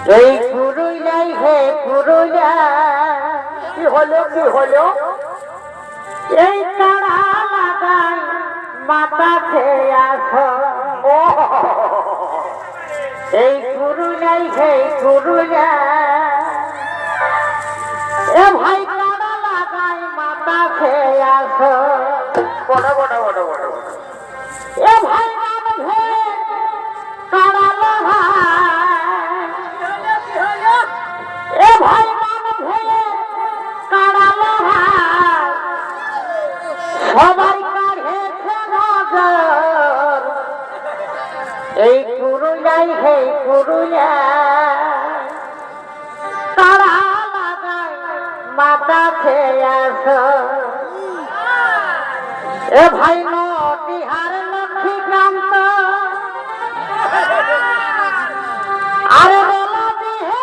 এই পুরুলিয়ায় হে পুরুলিয়া কি হলো এই কাড়া লাগাই মাথা খেয়ে আসো এই পুরুলিয়ায় হে পুরুলিয়া এ ভাই কাড়া লাগাই মাথা খেয়ে আসো বড় বড় বড় বড় এ ভাই কাড়া লাগাই এ ভাই কাড়া লাগাই সবাই কাঢ়েছে নজর এই পুরুলিয়ায় হে পুরুলিয়া কাড়া লাগাই মাথা খেয়ে আসো এ ভাই নটিহার লক্ষ্মীকান্ত আরে বলা দিহে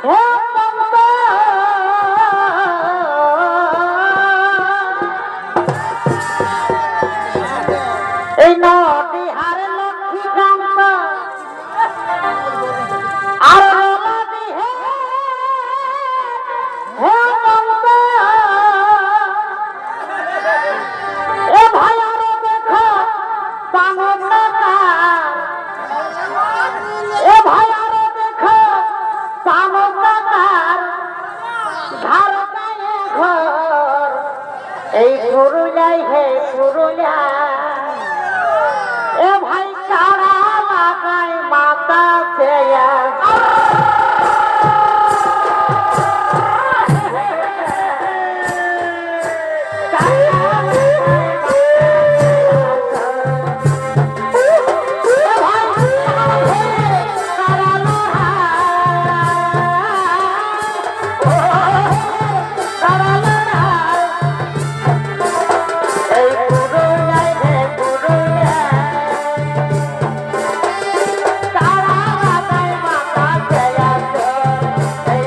হে বন্ধ এই নটিহার লক্ষ্মীকান্ত আর বলা দিহে হে বন্ধ এ ভাই আরে দেখো পাগল টাকা এ ভাই আরে দেখো পাগল টাকার ধার গায়ে ঘর এই পুরুলিয়ায় হে পুরুলিয়া এ ভাই কাড়া লাগাই মাথা খেয়া এই